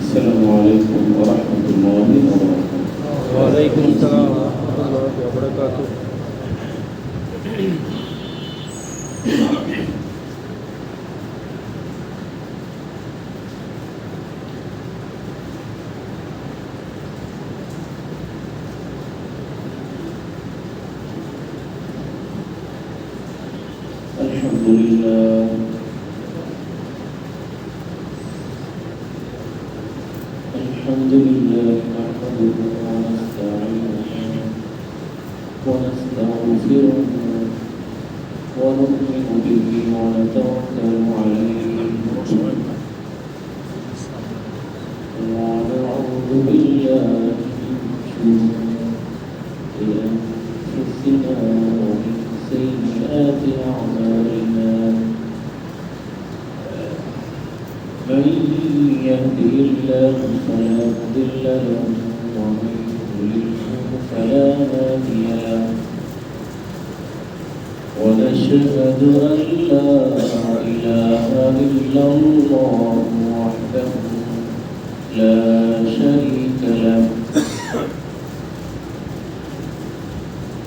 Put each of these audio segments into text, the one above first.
السلام عليكم ورحمة الله وبركاته. وعليكم السلام ورحمة الله وبركاته. الحمد لله الحمد لله نحمده ونستعينه ونستغفره ونؤمن به ونتوكل عليه ونعوذ بالله من شرور أنفسنا ومن سيئات أعمالنا من يهده الله فلا مضل له ومن يضلل فلا هادي له ونشهد أن لا إله إلا الله وحده لا شريك له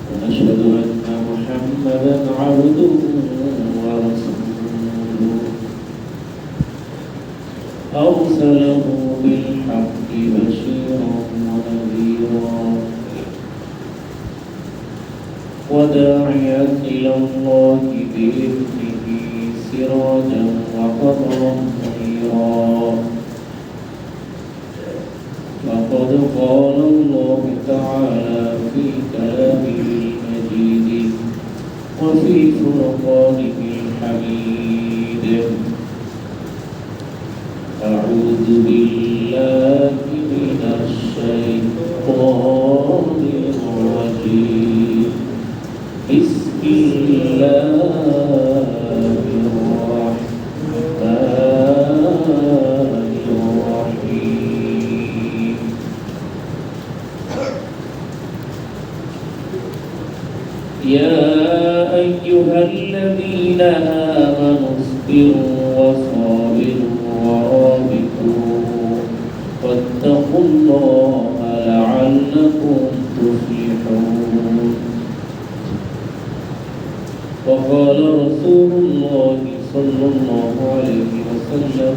ونشهد أن محمدا عبده ورسوله أرسله بالحق بشيرا ونذيرا وداعيا إلى الله بإذنه سراجا وقمرا منيرا فقد قال الله تعالى في كلامه المجيد وفي فرقانه الحميد أعوذ بالله من الشيطان الرجيم بسم الله الرحمن الرحيم يا أيها الذين آمنوا اصبروا وصابروا ورابطوا واتقوا الله لعلكم تفلحون وقال رسول الله صلى الله عليه وسلم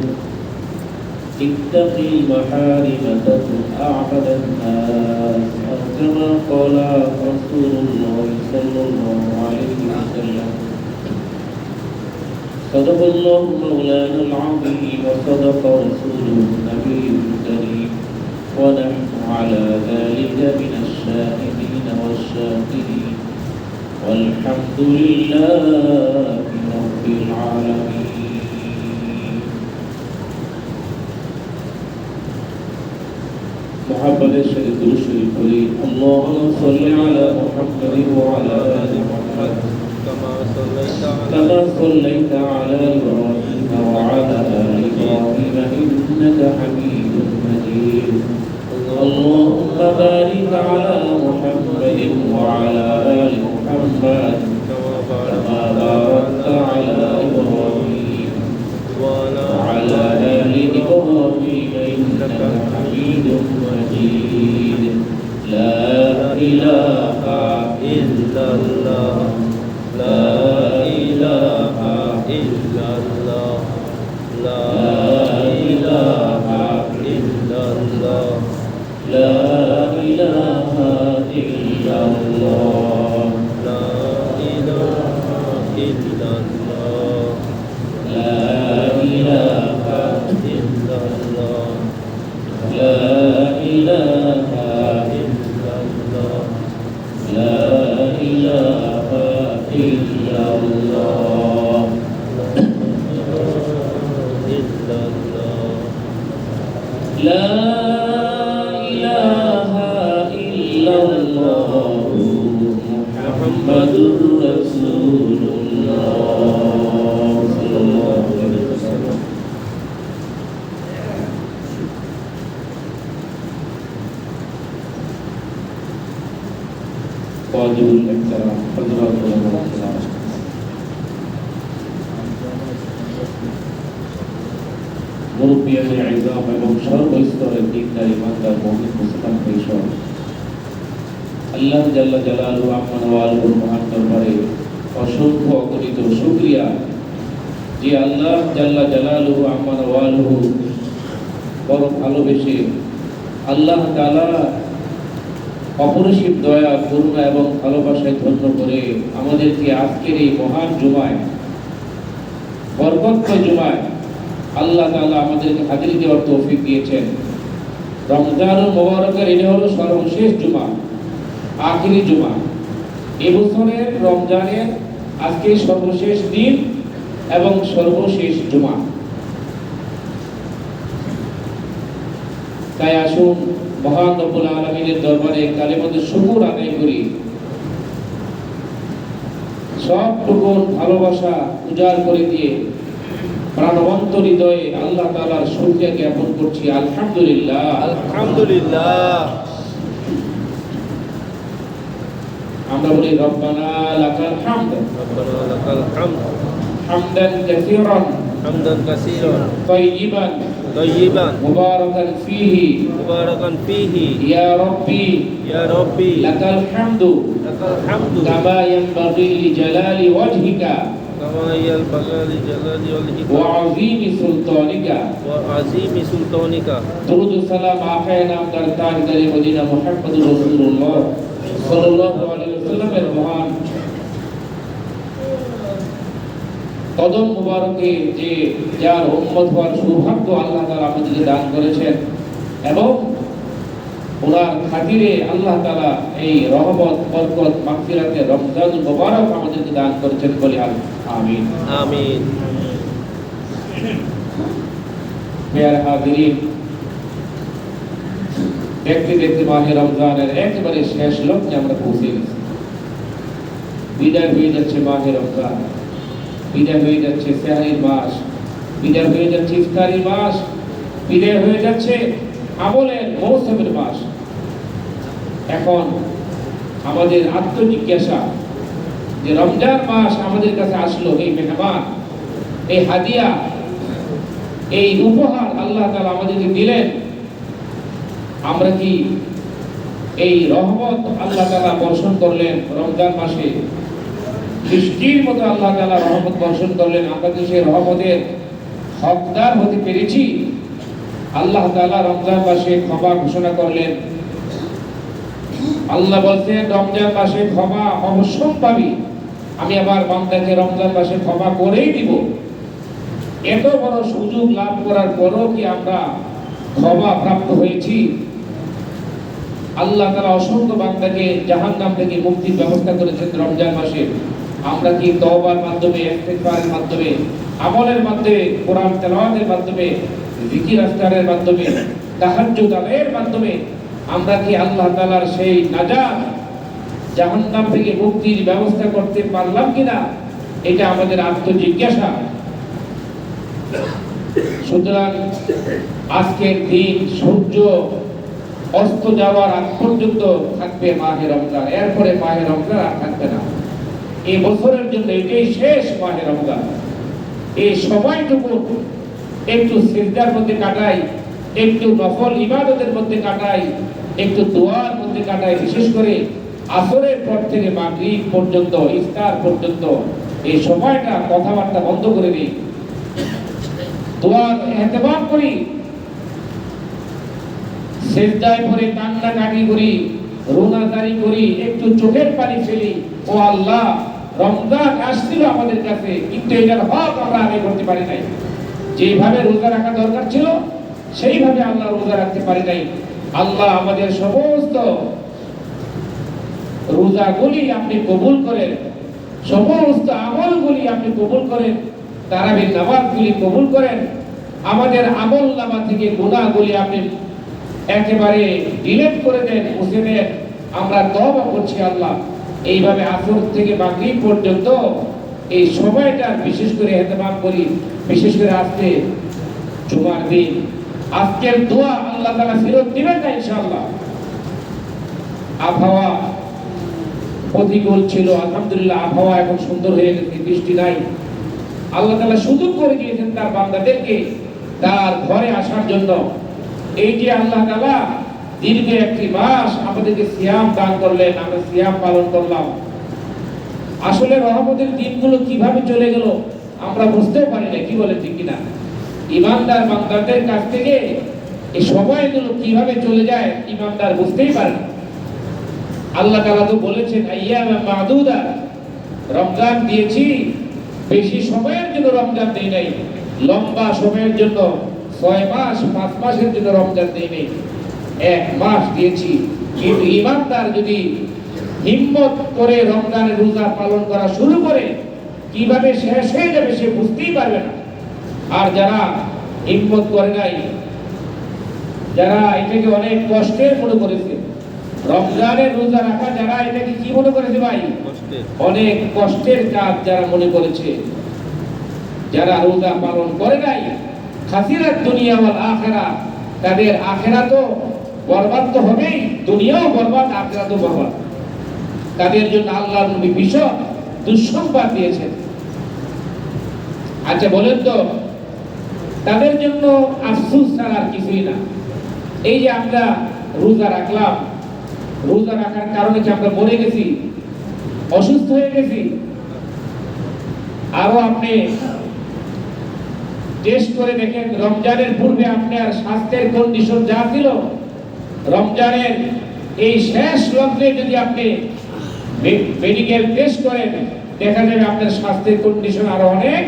اتق المحارم تكن أعبد الناس أو كما قال رسول الله صلى الله عليه وسلم صدق الله مولانا العظيم وصدق رسوله النبي الكريم ونحن على ذلك من الشاهدين والشاكرين والحمد لله رب العالمين. محبة الشريف الشريف اللهم صل على محمد وعلى آل محمد كما صليت على إبراهيم وعلى آل إبراهيم إنك حميد مجيد. اللهم بارك على محمد وعلى آل محمد كما باركت على إبراهيم وعلى آل إبراهيم إنك حميد مجيد. لا إله إلا الله لا إله إلا الله لا إله إلا الله لا إله إلا الله لا إله إلا الله لا إله إلا الله لا إله إلا الله لا إله إلا الله. لا إله إلا الله محمد رسول الله صلى الله عليه وسلم. واجب الاحترام حضرات العلماء الكرام. মুরব্বিয়ান ism এবং সর্বস্তরের দিনদার ইমানদার মুমিন মুসলমান ভাইসহ আল্লাহ জাল্লা জালালুহু আম্মান ওয়া আলহুর মহান দরবারে অসংখ্য অগণিত শুকরিয়া যে আল্লাহ জাল্লা জালালুহু আম্মান ওয়া আলহু বড় ভালোবেসে আল্লাহ তাআলা অপরিসীম দয়া করুণা এবং ভালোবাসায় ধন্য করে আমাদেরকে আজকের এই মহান জুমায় বরকতময় জুমায় আল্লাহ তাআলা আমাদেরকে হাজিরি দেওয়ার তৌফিক দিয়েছেন। রমজানুল মুবারকের এটা হলো সর্বশেষ জুমা, আখিরি জুমা। এই বছরের রমজানের আজকে সর্বশেষ দিন এবং সর্বশেষ জুমা। তাই আসুন মহান রব্বুল আলামিনের দরবারে কালিমাতুশ শুকর আদায় করি। সবটুকু ভালোবাসা উজাড় করে দিয়ে প্রাণবন্ত হৃদয়ে আল্লাহ তাআলার শুকরিয়া জ্ঞাপন করছি। আলহামদুলিল্লাহ, আলহামদুলিল্লাহ। আমরা বলি রব্বানা লাকাল হামদ, রব্বানা লাকাল হামদ হামদান কাসীরান, হামদান কাসীরান তাইয়িবান, তাইয়িবান মুবারাকান ফীহি, মুবারাকান ফীহি, ইয়া রাব্বি, ইয়া রাব্বি লাকাল হামদু, লাকাল হামদু কামা ইয়ানবাগি লিজালালি ওয়াজহিকা কামা ইয়ানবাগি লিজালালি ওয়াজহিকা ওয়া আযীমি সুলতানিকা ওয়া আযীমি সুলতানিকা। দুরুদ ও সালাম আখায়ে নামদার তাজদার মদিনা মুহাম্মদুর রাসূলুল্লাহ সাল্লাল্লাহু আলাইহি ওয়াসাল্লামের মহান কদম মুবারকে যে যার উম্মত হওয়ার সৌভাগ্য আল্লাহ তাআলা আমাদেরকে দান করেছেন এবং ওনার খাতিরে আল্লাহ তাআলা এই রহমত বরকত মাগফিরাতের রমজানুল মুবারক আমাদেরকে দান করেছেন বলে আমিন আমিন। প্রিয় হাজিরিন, দেখতে দেখতে মাহে রমজানের একেবারে শেষ লক্ষ্যে আমরা পৌঁছে গেছি। বিদায় হয়ে যাচ্ছে মাহে রমজান, বিদায় হয়ে যাচ্ছে সেহরির মাস, বিদায় হয়ে যাচ্ছে ইফতারির মাস, বিদায় হয়ে যাচ্ছে আমলের মৌসুমের মাস। এখন আমাদের আত্মজিজ্ঞাসা যে রমজান মাস আমাদের কাছে আসলো, এই মেহমান, এই হাদিয়া, এই উপহার আল্লাহ তাআলা আমাদেরকে দিলেন, আমরা কি এই রহমত আল্লাহ তাআলা বর্ষণ করলেন রমজান মাসে, বৃষ্টির মতো আল্লাহ তাআলা রহমত বর্ষণ করলেন, আমরা কি সেই রহমতের হকদার হতে পেরেছি? আল্লাহ তাআলা রমজান মাসে ক্ষমা ঘোষণা করলেন। আল্লাহ বলছেন রমজান মাসে ক্ষমা অবশ্যই পাবি, আমি আবার বান্দাকে রমজান মাসে ক্ষমা করেই দিব। এত বড় সুযোগ লাভ করার পরও কি আমরা ক্ষমা প্রাপ্ত হয়েছি? আল্লাহ তাআলা অসংখ্য বান্দাকে জাহান্নাম থেকে মুক্তির ব্যবস্থা করেছেন রমজান মাসে। আমরা কি তওবার মাধ্যমে, ইস্তিগফারের মাধ্যমে, আমলের মাধ্যমে, কোরআন তেলাওয়াতের মাধ্যমে, জিকির আজকারের মাধ্যমে, তাহাজ্জুদ আদায়ের মাধ্যমে আমরা কি আল্লাহ তাআলার সেই নাজাত, জাহান্নাম থেকে মুক্তির ব্যবস্থা করতে পারলাম কিনা? এটা আমাদের আত্মজিজ্ঞাসা। সুতরাং আজকের দিন সূর্য অস্ত যাওয়ার আগ পর্যন্ত থাকবে মাহে রমজান, এরপরে মাহে রমজান আর থাকবে না। এই বছরের জন্য এটাই শেষ মাহে রমজান। এই সময়টুকু একটু সিজদার মধ্যে কাটাই, একটু নফল ইবাদতের মধ্যে কাটাই, একটু দোয়ার মধ্যে কাটাই। বিশেষ করে আসরের পর থেকে মাগরিব পর্যন্ত, ইফতার পর্যন্ত এই সময়টা কথাবার্তা বন্ধ করে দিই, দোয়ার ইহতিমাম করি, সিজদায় পড়ে কান্নাকাটি করি, রোনাজারি করি, একটু চোখের পানি ফেলি। ও আল্লাহ, রমজান আসছিল আমাদের কাছে, কিন্তু এটার হক আমরা আদায় করতে পারি নাই। যেভাবে রোজা রাখা দরকার ছিল সেইভাবে আল্লাহ রোজা রাখতে পারি নাই। আল্লাহ আমাদের সমস্ত রোজাগুলি আপনি কবুল করেন, সমস্ত আমলগুলি আপনি কবুল করেন, তারাবির নামাজগুলি কবুল করেন, আমাদের আমল নামা থেকে গুনাহগুলি আপনি একেবারে ডিলিট করে দেন, মুছে দেন। আমরা তওবা করছি আল্লাহ, এইভাবে আসর থেকে মাগরিব পর্যন্ত এই সময়টা বিশেষ করে ইহতিমাম করি। বিশেষ করে আজকে জুমার দিন, আজকের দোয়া আল্লাহ তাআলা ফেরত দিবেন না ইনশাআল্লাহ। আবহাওয়া প্রতিকূল ছিল, আলহামদুলিল্লাহ আবহাওয়া এখন সুন্দর হয়ে গেছে, বৃষ্টি নাই। আল্লাহ তাআলা সুযোগ করে দিয়েছেন তার বান্দাদেরকে তার ঘরে আসার জন্য। এই যে আল্লাহ তাআলা দীর্ঘ একটি মাস আমাদেরকে সিয়াম দান করলেন, আমরা সিয়াম পালন করলাম। আসলে রহমতের দিনগুলো কিভাবে চলে গেল আমরা বুঝতেও পারি না, কি বলে ঠিক কিনা? ইমানদার বান্দাদের কাছ থেকে এই সময়গুলো কিভাবে চলে যায় ইমানদার বুঝতেই পারে না। আল্লাহ তাআলা তো বলেছেন আইয়ামা মাদুদা, রমজান দিয়েছি, বেশি সময়ের জন্য রমজান দেই নাই, লম্বা সময়ের জন্য 6 মাস 5 মাসের জন্য রমজান দেই নাই, 1 মাস দিয়েছি। কিন্তু ইমানদার যদি হিম্মত করে রমজানের রোজা পালন করা শুরু করে, কিভাবে শেষ হয়ে যাবে সে বুঝতেই পারবে না। আর যারা হিম্মত করে নাই, যারা এটাকে অনেক কষ্টের মনে করেছে, রমজানের রোজা রাখা যারা এটাকে কি মনে করেছে ভাই? অনেক কষ্টের কাজ যারা মনে করেছে, যারা রোজা পালন করে নাই, খাসিরাত দুনিয়া ওয়াল আখিরা, তাদের আখিরাত তো বরবাদ তো হবেই, দুনিয়াও বরবাদ, আখিরাতও বরবাদ। তাদের জন্য আল্লাহর নবী ভীষণ দুঃসংবাদ দিয়েছেন। আচ্ছা বলেন তো, তাদের জন্য আফসোস ছাড়া আর কিছুই না। এই যে আমরা রোজা রাখলাম, রোজা রাখার কারণে কি আমরা মরে গেছি, অসুস্থ হয়ে গেছি? আরো আপনি টেস্ট করে দেখেন, রমজানের পূর্বে আপনার স্বাস্থ্যের কন্ডিশন যা ছিল, রমজানের এই শেষ লগ্নে যদি আপনি মেডিকেল টেস্ট করেন, দেখা যাবে আপনার স্বাস্থ্যের কন্ডিশন আরো অনেক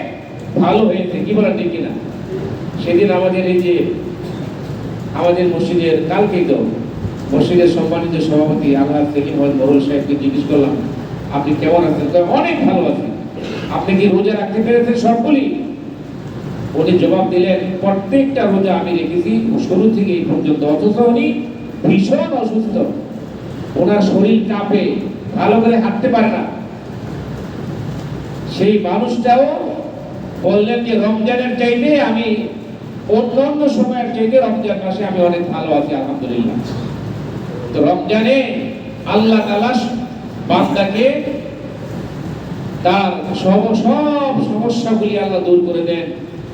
ভালো হয়েছে, কি বলেন ঠিক কিনা? সেদিন আমাদের এই যে আমাদের মসজিদের কালকেই তো মসজিদের সম্মানিত সভাপতি আল্লাহ সেলিম মরুল সাহেবকে জিজ্ঞেস করলাম, আপনি কেমন আছেন? অনেক ভালো আছেন। আপনি কি রোজা রাখতে পেরেছেন সবগুলি? উনি জবাব দিলেন, প্রত্যেকটা রোজা আমি রেখেছি শুরু থেকে এই পর্যন্ত, অথচ উনি ভীষণ অসুস্থ, ওনার শরীর কাঁপে, ভালো করে হাঁটতে পারে না। সেই মানুষটাও বললেন যে রমজানের চাইতে আমি অন্যান্য সময়ের চাইতে রমজান মাসে আমি অনেক ভালো আছি, আলহামদুলিল্লাহ। তো রমজানে আল্লাহ তাআলা বান্দাকে তার সব সমস্যাগুলি আল্লাহ দূর করে দেন,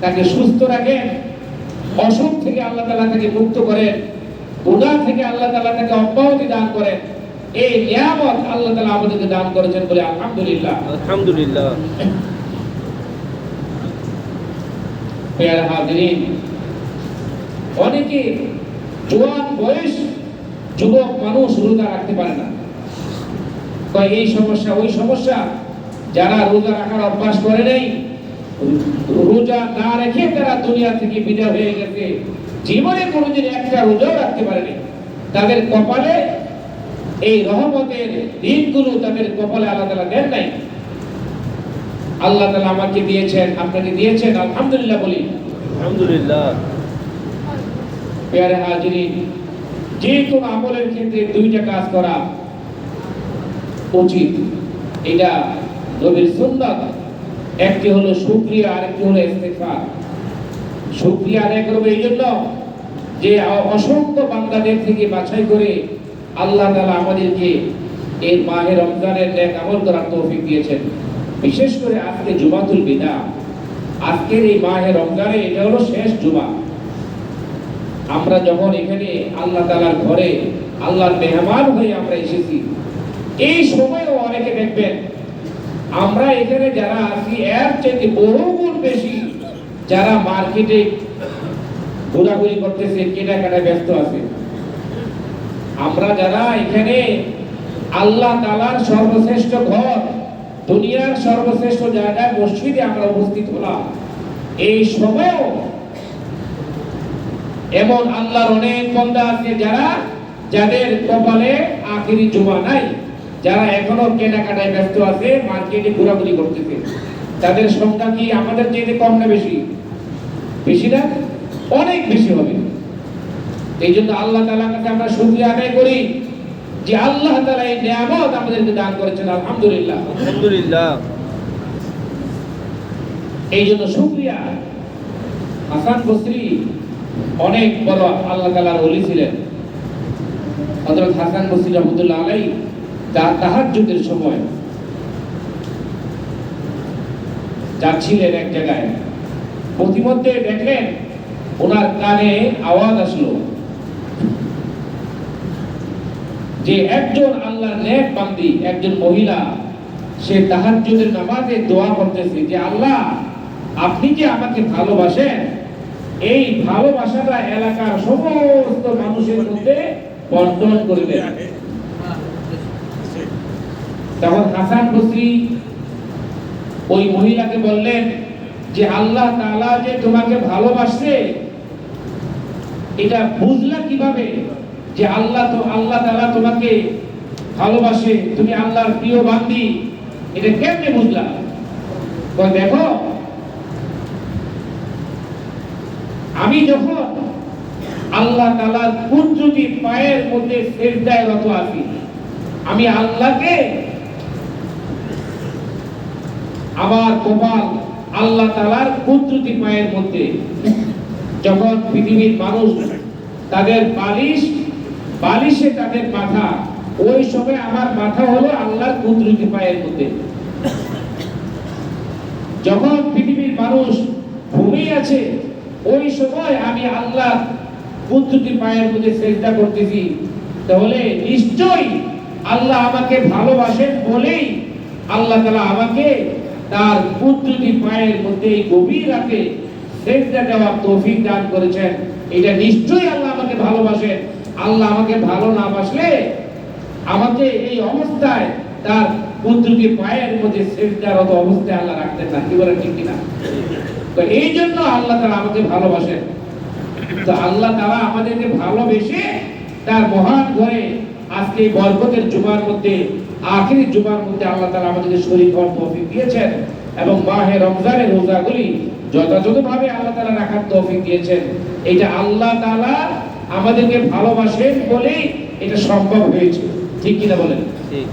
তাকে সুস্থ রাখেন, অসুখ থেকে আল্লাহ তাআলা তাকে মুক্ত করেন, গুনাহ থেকে আল্লাহ তাআলা তাকে অব্যাহতি দান করেন। এই নিয়ামত আল্লাহ তাআলা আমাদেরকে দান করেছেন বলে আলহামদুলিল্লাহ, আলহামদুলিল্লাহ। প্রিয় হাজিরিন, অনেকে জোয়ান বয়স যুবক মানুষ রোজা রাখতে পারে না, কয় এই সমস্যা ওই সমস্যা। যারা রোজা রাখার অভ্যাস করে নাই, রোজা না রেখে তারা দুনিয়া থেকে বিদায় হয়ে গেছে, জীবনে কোনোদিন একটা রোজাও রাখতে পারেনি, তাদের কপালে এই রহমতের দিনগুলো তাদের কপালে আল্লাহ তাআলা দেন নাই। আল্লাহ তাআলা আমাকে দিয়েছেন, আপনাকে দিয়েছেন, আলহামদুলিল্লাহ বলি। আলহামদুলিল্লাহ। প্রিয় হাজিরিন, যে কোনো আমলের ক্ষেত্রে দুইটা কাজ করা উচিত, এটা নবীর সুন্নাত। একটি হলো শুকরিয়া, আরেকটি হলো ইস্তিগফার। শুকরিয়া আদায় করব এই জন্য যে অসংখ্য বান্দাদের থেকে বাছাই করে আল্লাহ তাআলা আমাদেরকে এই মাহে রমজানের নেক আমল করার তৌফিক দিয়েছেন। বিশেষ করে আজকে জুমাতুল বিদা, আজকের এই মাহে রমজানে এটা হলো শেষ জুমা। আমরা যখন এখানে আল্লাহ তাআলার ঘরে আল্লাহর মেহমান হয়ে আমরা এসেছি, এই সময়ও অনেকে দেখবেন আমরা এখানে যারা আছি এর চেয়ে বহুগুণ বেশি যারা মার্কেটে ঘোরাঘুরি করতেছে, কেনাকাটায় ব্যস্ত আছে। আমরা যারা এখানে আল্লাহ তাআলার সর্বশ্রেষ্ঠ ঘর, দুনিয়ার সর্বশ্রেষ্ঠ জায়গায় মসজিদে আমরা উপস্থিত হলাম, এই সময়ও এমন আল্লাহর অনেক বান্দা আছে যাদের কপালে আখিরি জুমা নাই, যারা এখনো কেনাকাটায় ব্যস্ত আছে, মার্কেটে ঘোরাঘুরি করতেছে। তাদের সংখ্যা কি আমাদের চাইতে কম না বেশি? বেশি না, অনেক বেশি হবে। এই জন্য আল্লাহ তাআলার কাছে আমরা শুকরিয়া আদায় করি যে আল্লাহ তাআলা এই নিয়ামত আমাদেরকে দান করেছেন, আলহামদুলিল্লাহ। আলহামদুলিল্লাহ। এই জন্য শুকরিয়া। হাসান বসরি অনেক বড় আল্লাহ তাআলার ওলি ছিলেন। হযরত হাসান বসরি রাহমাতুল্লাহ আলাইহি তাহাজ্জুদের সময় যাচ্ছিলেন এক জায়গায়, প্রতিমধ্যে দেখলেন ওনার কানে আওয়াজ আসলো যে একজন আল্লাহর নেক বান্দি, একজন মহিলা, সে তাহাজ্জুদের নামাজে দোয়া করতেছে যে আল্লাহ, আপনি যে আমাকে ভালোবাসেন, এই ভালোবাসাটা এলাকার সমস্ত মানুষের মধ্যে বন্টন করে দেন। তখন হাসান বসরি ওই মহিলাকে বললেন যে আল্লাহ তাআলা যে তোমাকে ভালোবাসে এটা বুঝলা কিভাবে, যে আল্লাহ তাআলা তোমাকে ভালোবাসে, তুমি আল্লাহর প্রিয় বান্দি, এটা কেমনে বুঝলা? দেখো, আমি যখন আল্লাহ তাআলার কুদরতি পায়ের মধ্যে সিজদায় রত আছি, আমি আল্লাহকে, আমার কপাল আল্লাহ তাআলার কুদরতি পায়ের মধ্যে। যখন পৃথিবীর মানুষ তাদের বালিশে তাদের মাথা, ওই সময় আমার মাথা হলো আল্লাহর কুদরতি পায়ের মধ্যে। যখন পৃথিবীর মানুষ ঘুমিয়ে আছে, ওই সময় আমি আল্লাহর কুদরতি পায়ের মধ্যে সিজদা করতেছি। তাহলে নিশ্চয়ই আল্লাহ আমাকে ভালোবাসেন বলেই আল্লাহ তাআলা আমাকে তার কুদরতি পায়ের মধ্যে এই গভীর রাতে সিজদা দেওয়ার তৌফিক দান করেছেন। এটা নিশ্চয়ই আল্লাহ আমাকে ভালোবাসেন। আল্লাহ আমাকে ভালো না বাসলে আমাকে এই অবস্থায় তার কুদরতি পায়ের মধ্যে সিজদারত অবস্থায় আল্লাহ রাখতেন না। কি বলেন, ঠিক কিনা? তো এই জন্য আল্লাহ তাআলা আমাকে ভালোবাসেন। তো আল্লাহ তাআলা আমাদেরকে ভালোবেসে তার মহান ঘরে আজকে বরকতের জুমার মধ্যে, আখিরি জুমার মধ্যে আল্লাহ তাআলা আমাদেরকে শরীক হওয়ার তৌফিক দিয়েছেন এবং মাহে রমজানের রোজাগুলি যথাযথভাবে আল্লাহ তাআলা রাখার তৌফিক দিয়েছেন। এটা আল্লাহ তাআলা আমাদেরকে ভালোবাসেন বলেই এটা সম্ভব হয়েছে। ঠিক কিনা বলেন? ঠিক।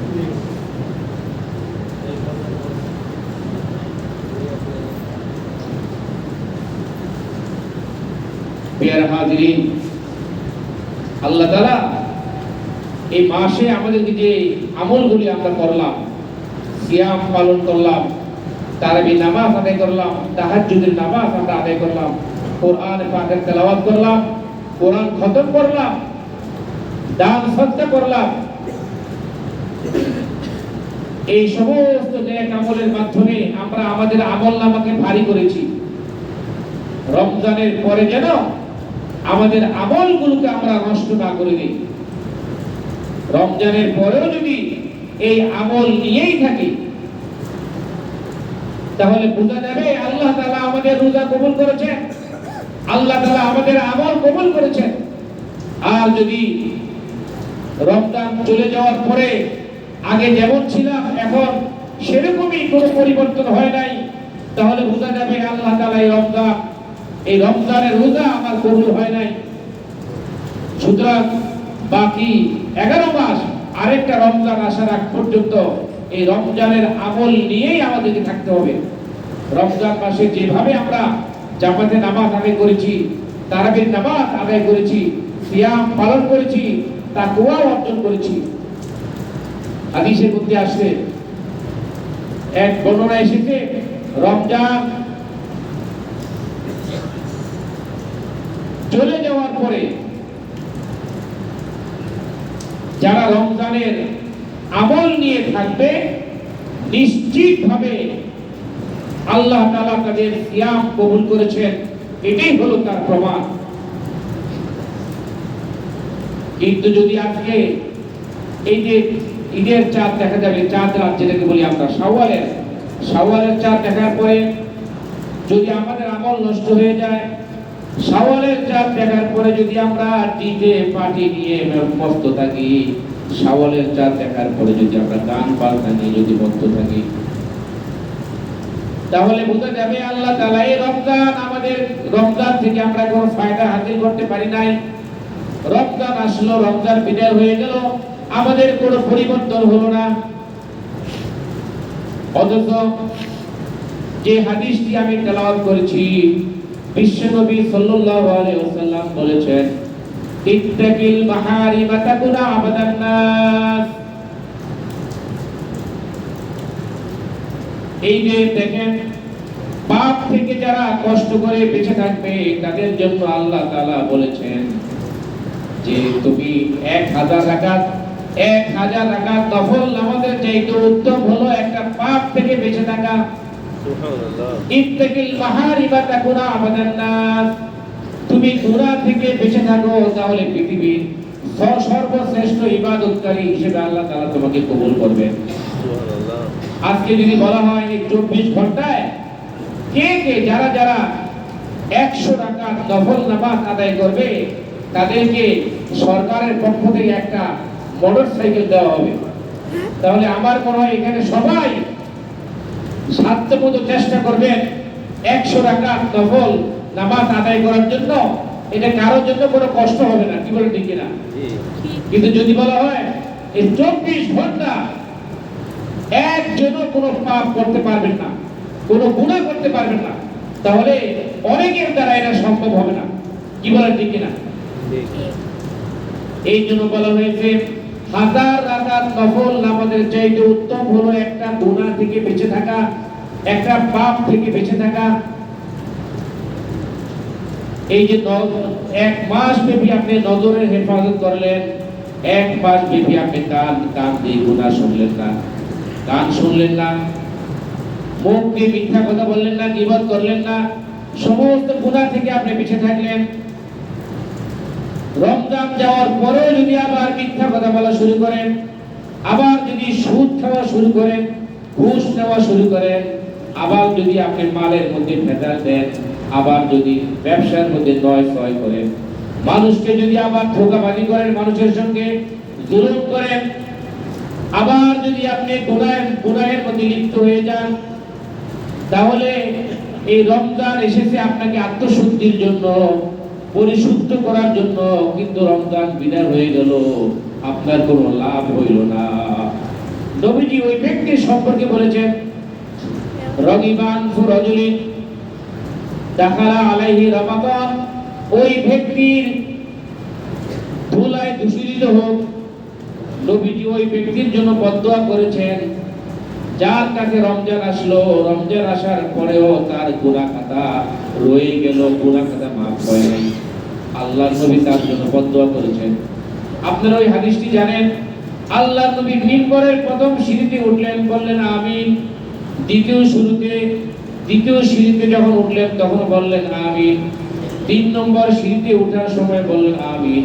প্রিয় হাজিরিন, আল্লাহ তাআলা এই মাসে আমাদেরকে যে আমলগুলি আমরা করলাম, সিয়াম পালন করলাম, তারাবি নামাজ আদায় করলাম, তাহাজ্জুদের নামাজ আমরা আদায় করলাম, কোরআন পাকের তেলাওয়াত করলাম, কোরআন খতম করলাম, দান সদকা করলাম, এই সমস্ত নেক আমলের মাধ্যমে আমরা আমাদের আমলনামাকে ভারী করেছি। রমজানের পরে যেন আমাদের আমলগুলোকে আমরা নষ্ট না করে দিই। রমজানের পরেও যদি এই আমল নিয়েই থাকি, তাহলে বোঝা যাবে আল্লাহ তাআলা আমাদের রোজা কবুল করেছেন, আল্লাহ তাআলা আমাদের আমল কবুল করেছেন। আর যদি রমজান চলে যাওয়ার পরে আগে যেমন ছিলাম এখন সেরকমই কোনো পরিবর্তন হয় নাই, তাহলে বোঝা যাবে আল্লাহ তাআলা এই রমজানের রোজা আমার কবুল হয় নাই। সুতরাং বাকি 11 মাস আরেকটা রমজান আসার আগ পর্যন্ত এই রমজানের আমল নিয়েই আমাদেরকে থাকতে হবে। রমজান মাসে যেভাবে আমরা জামাতে নামাজ আদায় করেছি, তারাবির নামাজ আদায় করেছি, সিয়াম পালন করেছি, তাকওয়া অর্জন করেছি। হাদিসের মধ্যে আসে, এক বর্ণনা এসেছে, রমজান চলে যাওয়ার পরে যারা রমজানের আমল নিয়ে থাকবে, নিশ্চিতভাবে আল্লাহ তাআলা তাদের সিয়াম কবুল করেছেন, এটাই হলো তার প্রমাণ। কিন্তু যদি আজকে এই যে ঈদের চাঁদ দেখা যাবে, চাঁদ রাত যেটাকে বলি আমরা, শাওয়ালের চাঁদ দেখার পরে যদি আমাদের আমল নষ্ট হয়ে যায়, শাওয়ালের চাঁদ দেখার পরে যদি আমরা ডিজে পার্টি নিয়ে মস্ত থাকি, শাওয়ালের চাঁদ দেখার পরে যদি আমরা গান বাজনা নিয়ে যদি মস্ত থাকি, তাহলে বোঝা যাবে আল্লাহ তাআলা এই রমজান থেকে আমরা কোনো ফায়দা হাসিল করতে পারি নাই। রমজান আসলো, রমজান বিদায় হয়ে গেল, আমাদের কোনো পরিবর্তন হলো না। অথচ যে হাদিসটি আমি তেলাওয়াত করেছি, বিশ্বনবী সাল্লাল্লাহু আলাইহি ওয়াসাল্লাম বলেছেন, ইত্তাকিল মাহারিমা তাকুনা আবাদান নাস। এই যে দেখেন, পাপ থেকে যারা কষ্ট করে বেঁচে থাকবে তাদের জন্য আল্লাহ তাআলা বলেছেন যে তুমি 1000 রাকাত নফল নামাজের চাইতে উত্তম হলো একটা পাপ থেকে বেঁচে থাকা। সুবহানাল্লাহ। ইত্তাকিল মাহারিমা তাকুনা আবাদান নাস। তুমি গুনাহ থেকে বেঁচে থাকো, তাহলে পৃথিবীর সর্বশ্রেষ্ঠ ইবাদতকারী হিসেবে আল্লাহ তাআলা তোমাকে কবুল করবেন। সুবহানাল্লাহ। আজকে যদি বলা হয় এই 24 ঘন্টায় কে যারা 100 রাকাত নফল নামাজ আদায় করবে, তাদেরকে সরকারের পক্ষ থেকে একটা মোটরসাইকেল দেওয়া হবে। তাহলে আমার মনে হয় এখানে সবাই সাধ্যমতো চেষ্টা করবেন 100 রাকাত নফল নামাজ আদায় করার জন্য। এটা কারোর জন্য কোনো কষ্ট হবে না, কি বলে ঠিক না? কিন্তু যদি বলা হয় এই 24 ঘন্টা একজনও কোনো পাপ করতে পারবেন না, কোনো গুনাহ করতে পারবেন না, তাহলে অনেকের দ্বারা এটা সম্ভব হবে না, কি বলেন ঠিক না? এই জন্য বলা হয়েছে 1000 রাকাত নফল নামাজের চাইতে উত্তম হলো একটা গুনাহ থেকে বেঁচে থাকা, একটা পাপ থেকে বেঁচে থাকা। এই যে 1 মাস ব্যাপী আপনি নজরের হেফাজত করলেন, 1 মাস ব্যাপী আপনি কান দিয়ে গুনাহ শুনলেন না, গান শুনলেন না, মুখ দিয়ে মিথ্যা কথা বললেন না, গীবত করলেন না, সমস্ত গুনাহ থেকে আপনি বেঁচে থাকলেন। রমজান যাওয়ার পরেও যদি আবার মিথ্যা কথা বলা শুরু করেন, আবার যদি সুদ খাওয়া শুরু করেন, ঘুষ নেওয়া শুরু করেন, আবার যদি আপনি মালের মধ্যে ভেজাল দেন, আবার যদি ব্যবসার মধ্যে নয় ছয় করেন, মানুষকে যদি আবার ধোঁকাবাজি করেন, মানুষের সঙ্গে জুলুম করেন, আবার যদি আপনি গুনাহের মধ্যে লিপ্ত হয়ে যান, তাহলে এই রমজান এসেছে আপনাকে আত্মশুদ্ধির জন্য, পরিশুদ্ধ করার জন্য, কিন্তু রমজান বিদায় হয়ে গেল, আপনার কোনো লাভ হইল না। নবীজি ওই ব্যক্তির সম্পর্কে বলেছেন, রগিবান ফুরজুলিন দাখালা আলাইহি রমাদান, ওই ব্যক্তির ধুলায় দূষিত হোক। নবীজি ওই ব্যক্তির জন্য বদদোয়া করেছেন যার কাছে রমজান আসলো, রমজান আসার পরেও তার গুনাহ খাতা রয়ে গেল, গুনাহ খাতা মাফ হয় নাই। আল্লাহর নবী তার জন্য বদদোয়া করেছেন। আপনারা ওই হাদিসটি জানেন, আল্লাহর নবী মিম্বরের প্রথম সিঁড়িতে উঠলেন, বললেন আমিন। দ্বিতীয় সিঁড়িতে যখন উঠলেন তখন বললেন আমিন। 3 নম্বর সিঁড়িতে ওঠার সময় বললেন আমিন।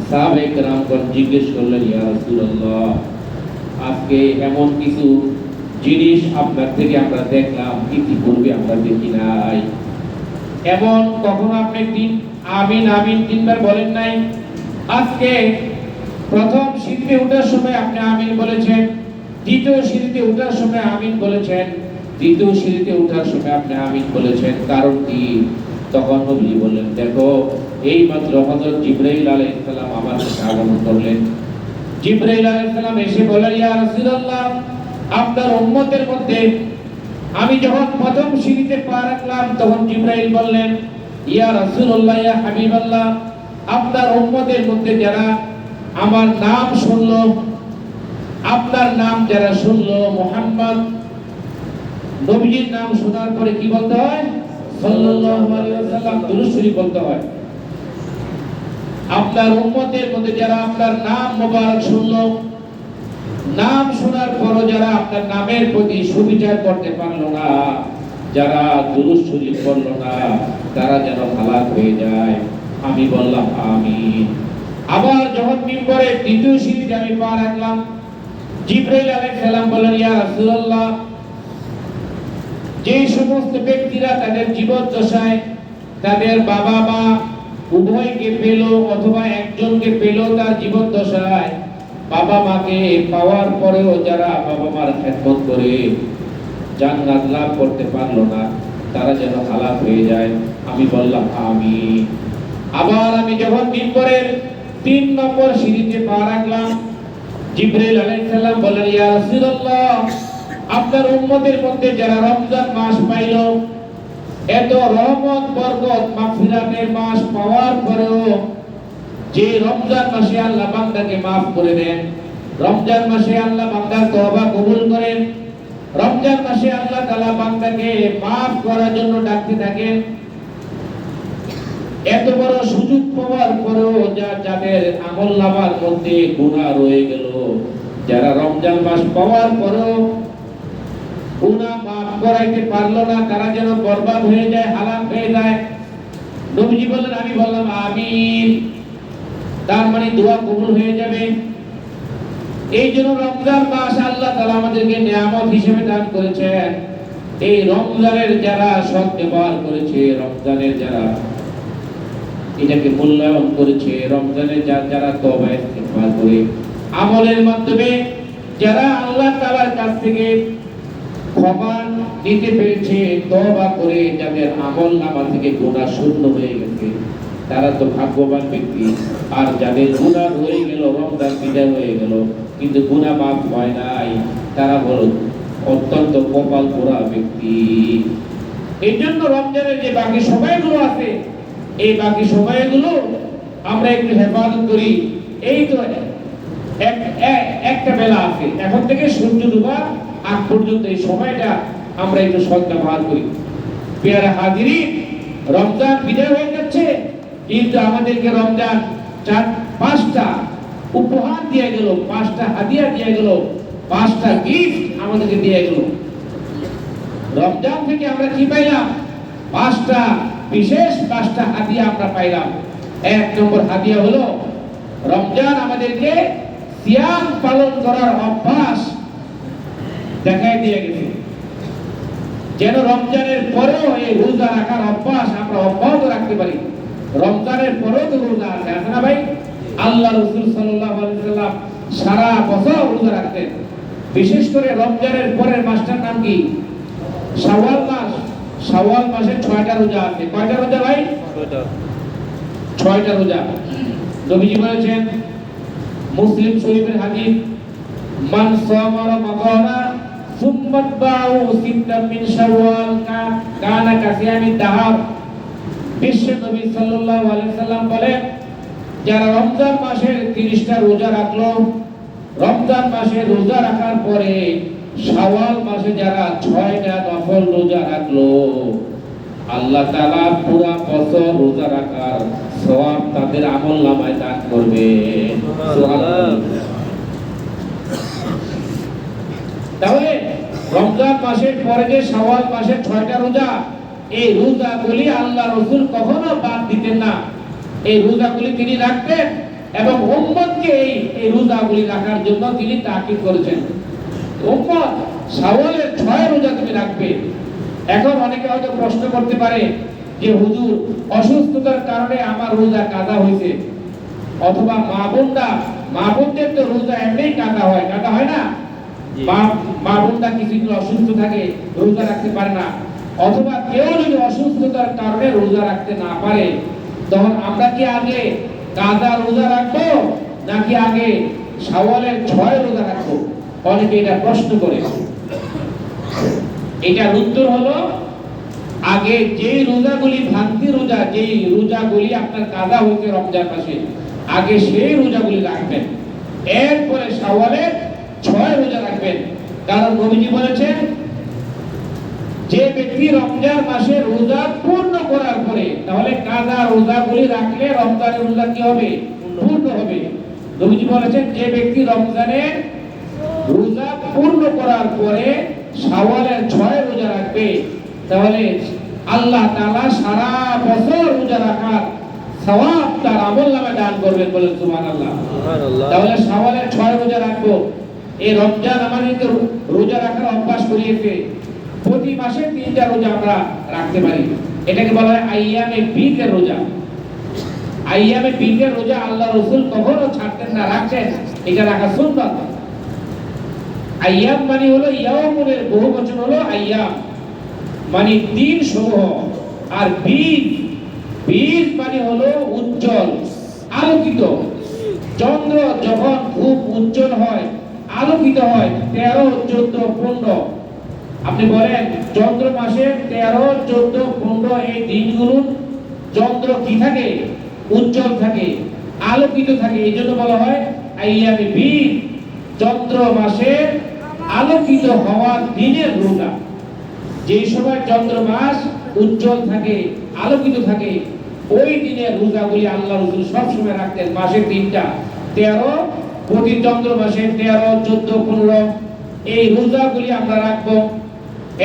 সাহাবায়ে কেরামগণ জিজ্ঞেস করলেন, ইয়া রাসূলুল্লাহ, আজকে এমন কিছু জিনিস আপনার থেকে আমরা দেখলাম, ইতিপূর্বে আমরা দেখি নাই। এমন কখনো আপনি আমিন আমিন 3 বার বলেন নাই। আজকে প্রথম সিঁড়িতে ওঠার সময় আপনি আমিন বলেছেন, দ্বিতীয় সিঁড়িতে ওঠার সময় আমিন বলেছেন, তৃতীয় সিঁড়িতে ওঠার সময় আপনি আমিন বলেছেন, কারণ কি? তখন নবী বললেন, দেখো, এই মাত্র হযরত জিবরাইল আলাইহিস সালাম আমার কাছে আগমন করলেন। জিবরাইল আলাইহিস সালাম এসে বললেন, ইয়া রাসূলুল্লাহ, আপনার উম্মতের মধ্যে আমি যখন প্রথম সিঁড়িতে পা রাখলাম তখন জিবরাইল বললেন, ইয়া রাসূলুল্লাহ, ইয়া হাবিবাল্লাহ, আপনার উম্মতের মধ্যে যারা আমার নাম শুনলো, আপনার নাম যারা শুনলো, মুহাম্মদ নবীজির নাম শোনার পরে কি বলতে হয়? সাল্লাল্লাহু আলাইহি ওয়াসাল্লাম দুরূদ শরীফ বলতে হয়। আপনার উম্মতের মধ্যে যারা আপনার নাম মোবারক শুনলো, নাম শোনার পরও যারা আপনার নামের প্রতি সুবিচার করতে পারলো না, যারা দুরূদ শরীফ পড়লো না, তারা যেন হালাক হয়ে যায়। আমি বললাম আমিন। আবার যখন মিম্বরে দ্বিতীয় সিঁড়িতে আমি পা রাখলাম, জিবরাইল আলাইহিস সালাম বললেন, ইয়া রাসূলুল্লাহ, যে সমস্ত ব্যক্তিরা তাদের জীবদ্দশায় তাদের বাবা মা উভয়কে পেল অথবা একজনকে পেল তার জীবদ্দশায়, বাবা মাকে পাওয়ার পরেও যারা বাবা মার খেদমত করে জান্নাত লাভ করতে পারলো না, তারা যেন হালাক হয়ে যায়। আমি বললাম আমিন। আবার আমি যখন মিম্বরের 3 নম্বর সিঁড়িতে পা রাখলাম। জিবরাইল আলাইহিস সালাম বললেন, ইয়া রাসূলুল্লাহ, আপনার উম্মতের মধ্যে যারা রমজান মাস পাইল, এত রহমত বরকত মাগফিরাতের মাস পাওয়ার পরেও যে রমজান মাসে আল্লাহ বান্দাকে maaf করে দেন, রমজান মাসে আল্লাহ বান্দার তওবা কবুল করেন, রমজান মাসে আল্লাহ তাআলা বান্দাকে maaf করার জন্য ডাকতে থাকেন। এত বড় সুযোগ পাওয়ার পরেও যাদের আমলনামার মধ্যে গুনাহ রয়ে গেল, যারা রমজান মাস পাওয়ার পরেও গুনাহ maaf করাইতে পারলো না, তারা যেন বরবাদ হয়ে যায়, হালাক হয়ে যায়। নবীজি বললেন, আমি বললাম আমিন। তার মানে দোয়া কবুল হয়ে যাবে। এই জন্য রমজান মাস আল্লাহ তাআলা আমাদেরকে নিয়ামত হিসেবে দান করেছেন। এই রমজানের যারা সৎ ব্যবহার করেছে, রমজানের যারা এটাকে মূল্যায়ন করেছে, রমজানের যারা তওবা ইস্তিগফার করে আমলের মাধ্যমে যারা আল্লাহ তাআলার কাছ থেকে ক্ষমা নিতে পেরেছে, তওবা করে যাদের আমলনামা থেকে গুনাহ শূন্য হয়ে গেছে, তারা তো ভাগ্যবান ব্যক্তি। আর যাদের গুনাহ হয়ে গেল, রমজান বিদায় হয়ে গেল কিন্তু গুনাহ মাফ হয় নাই, তারা হলো অত্যন্ত কপাল পোড়া ব্যক্তি। এই জন্য রমজানের যে বাকি সময়গুলো আছে, এই বাকি সময়গুলো আমরা একটু হেফাজত করি। এই তো একটা বেলা আছে, এখন থেকে সূর্য ডোবা আগ পর্যন্ত এই সময়টা আমরা একটু সদ্ব্যবহার করি। পেয়ারা হাজিরিন, রমজান বিদায় হয়ে যাচ্ছে কিন্তু আমাদেরকে রমজান 5টা উপহার দিয়ে গেল, 5টা হাদিয়া দিয়ে গেল, 5টা গিফট আমাদেরকে দিয়ে গেল। রমজান থেকে আমরা কি পাইলাম? 5টা বিশেষ 5টা হাদিয়া আমরা পাইলাম। 1 নম্বর হাদিয়া হলো রমজান আমাদেরকে সিয়াম পালন করার অভ্যাস দেখাই দিয়ে গেছে, যেন রমজানের পরেও এই রোজা রাখার অভ্যাস আমরা অব্যাহত রাখতে পারি। রমজানের পরেও তো রোজা আছে না ভাই? আল্লাহ রাসূল সাল্লাল্লাহু আলাইহি ওয়াসাল্লাম সারা বছর রোজা রাখতেন। বিশেষ করে রমজানের পরের মাসটার নাম কি? শাওয়াল মাস। শাওয়াল মাসে 6টা রোজা আছে। কয়টা রোজা ভাই? 6টা রোজা। নবীজি বলেছেন, মুসলিম শরীফের হাদিস, মান সামা রমাদানা সুম্মা বাউ সিত্তাম মিন শাওয়াল কানা কাসিয়ামি দাহার। বিশ্ব নবী সাল্লাল্লাহু আলাইহি সাল্লাম বলেন, যারা রমজান মাসের 30টা রোজা রাখলো, রমজান মাসে রোজা রাখার পরে শাওয়াল মাসে যারা 6টা নফল রোজা রাখলো, আল্লাহ তাআলা পুরো বছর রোজা রাখার সওয়াব তাদের আমলনামায় দান করবে। সুবহানাল্লাহ। তাহলে রমজান মাসের পরে যে শাওয়াল মাসের 6টা রোজা, এই রোজাগুলি আল্লাহ রাসূল কখনো বাদ দিতেন না। এই রোজাগুলি তিনি রাখতেন এবং উম্মতকে এই রোজাগুলি রাখার জন্য তিনি তাকিদ করেছেন। উম্মত, শাওয়ালের 6 রোজা তুমি রাখবে। এখন অনেকে হয়তো প্রশ্ন করতে পারে যে হুজুর, অসুস্থতার কারণে আমার রোজা কাজা হয়েছে, অথবা মা বোনদের তো রোজা এমনিই কাজা হয় না? মা বোনরা কিছুদিন অসুস্থ থাকে, রোজা রাখতে পারে না, অথবা কেউ যদি অসুস্থতার কারণে রোজা রাখতে না পারে, তখন আমরা কি আগে কাজা রোজা রাখবো নাকি আগে শাওয়ালের 6 রোজা রাখবো? অনেকে এটা প্রশ্ন করে। এটার উত্তর হলো, আগে যেই রোজাগুলি ভ্রান্তি রোজা, যেই রোজাগুলি আপনার কাজা হয়েছে রমজান মাসে, আগে সেই রোজাগুলি রাখবেন, এরপরে শাওয়ালের 6 রোজা রাখবেন। কারণ নবীজি বলেছেন, যে ব্যক্তি রমজান মাসে রোজা পূর্ণ করার পরে, তাহলে কাজা রোজাগুলি রাখলে রমজানের রোজা কি হবে? পূর্ণ হবে। নবীজি বলেছেন, যে ব্যক্তি রমজানের রোজা পূর্ণ করার পরে শাওয়ালের 6 রোজা রাখবে, তাহলে আল্লাহ তাআলা সারা বছর রোজা রাখার সওয়াব তার আমলনামায় দান করবেন। বলেন সুবহানাল্লাহ। তাহলে শাওয়ালের 6 রোজা রাখবো। এই রমজান আমাদেরকে রোজা রাখার অভ্যাস করিয়েছে। প্রতি মাসে 3টা রোজা আমরা রাখতে পারি। এটাকে বলা হয় আইয়ামে বীজের রোজা। আইয়ামে বীজের রোজা আল্লাহ রাসূল কখনো ছাড়তেন না, রাখতেন। এটা রাখা সুন্নাত। আইয়াম মানে হলো ইয়াউমের বহু বচন হলো আইয়াম, মানে দিন সমূহ। আর বীজ মানে হলো উজ্জ্বল, আলোকিত। চন্দ্র যখন খুব উজ্জ্বল হয়, আলোকিত হয় 13, 14, 15, আপনি বলেন চন্দ্র মাসে 13, 14, 15 এই দিনগুলো চন্দ্র কি থাকে? উজ্জ্বল থাকে, আলোকিত থাকে। এই জন্য বলা হয় আইয়ামে বীর, চন্দ্র মাসে আলোকিত হওয়ার দিনের রোজা। যে সময় চন্দ্র মাস উজ্জ্বল থাকে, আলোকিত থাকে, ওই দিনের রোজাগুলি আল্লাহ রাসূল সব সময় রাখতেন। মাসের 3টা, 13, প্রতি চন্দ্র মাসে 13, 14, 15 এই রোজাগুলি আমরা রাখবো।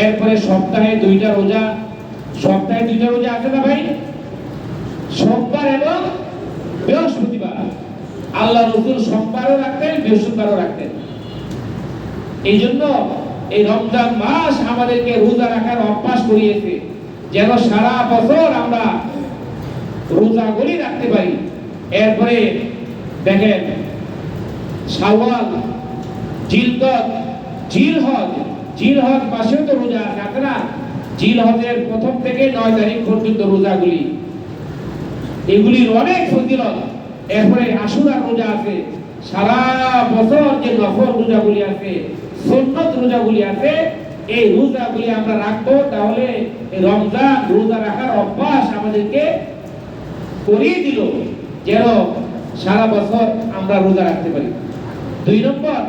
এরপরে সপ্তাহে 2টা রোজা। সপ্তাহে 2টা রোজা আছে না ভাই? সোমবার এবং বৃহস্পতিবার। আল্লাহ রাসূল সোমবারও রাখতেন, বৃহস্পতিবারও রাখতেন। এই জন্য এই রমজান মাস আমাদেরকে রোজা রাখার অভ্যাস করিয়েছে, যেন সারা বছর আমরা রোজাগুলি রাখতে পারি। এরপরে দেখেন শাওয়াল, জিলকদ, জিলহজ মাসেও তো রোজা আছে না? জিলহজের প্রথম থেকে 9 তারিখ পর্যন্ত রোজাগুলি, এগুলির অনেক ফজিলত। এরপরে আশুরার রোজা আছে। সারা বছর যে নফল রোজাগুলি আছে, সুন্নত রোজাগুলি আছে, এই রোজাগুলি আমরা রাখবো। তাহলে এই রমজান রোজা রাখার অভ্যাস আমাদেরকে করিয়ে দিল, যেন সারা বছর আমরা রোজা রাখতে পারি। 2 নম্বর,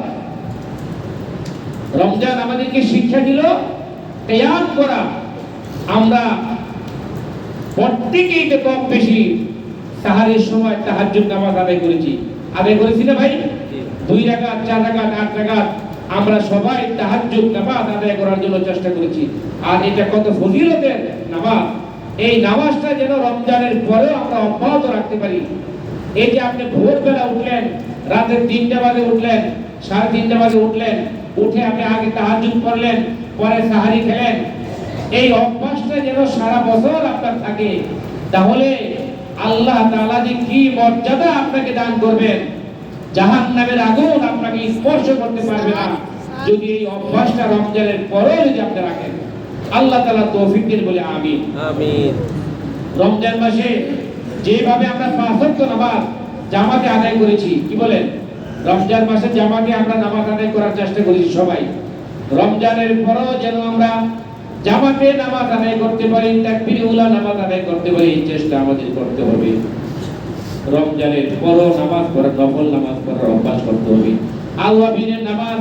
রমজান আমাদেরকে শিক্ষা দিল কিয়াম করা। আমরা প্রত্যেকেই তো কম বেশি সাহারের সময় তাহাজ্জুদ নামাজ আদায় করেছি না ভাই? 2 রাকাত, 4 রাকাত, 8 রাকাত আমরা সবাই তাহাজ্জুদ নামাজ আদায় করার জন্য চেষ্টা করেছি। আর এটা কত ফজিলতের নামাজ! এই নামাজটা যেন রমজানের পরেও আমরা অব্যাহত রাখতে পারি। এই যে আপনি ভোরবেলা উঠলেন, রাতে 3টা বাজে উঠলেন, 3:30 বাজে উঠলেন, উঠে আপনি আগে তাহাজ্জুদ পড়লেন, পরে সাহারি খেলেন, এই অভ্যাসটা যেন সারা বছর আপনার থাকে। তাহলে আল্লাহ তাআলা যে কি মর্যাদা আপনাকে দান করবেন, জাহান্নামের আগুন আপনাকে স্পর্শ করতে পারবে না, যদি এই অভ্যাসটা রমজানের পরেও যদি আপনি রাখেন। আল্লাহ তাআলা তৌফিক দিন বলে আমিন। আমিন। রমজান মাসে যেভাবে আমরা 5 ওয়াক্ত নামাজ জামাতে আদায় করেছি, কি বলেন? রমজান মাসে জামাতে আমরা নামাজ আদায় করার চেষ্টা করেছি সবাই। রমজানের পরেও যেন আমরা জামাতে নামাজ আদায় করতে পারি, তাকবীরে উলা নামাজ আদায় করতে পারি, এই চেষ্টা আমাদের করতে হবে। রমজানের পরও নামাজ পড়া, নফল নামাজ পড়ার অভ্যাস করতে হবে। আওয়াবিনের নামাজ,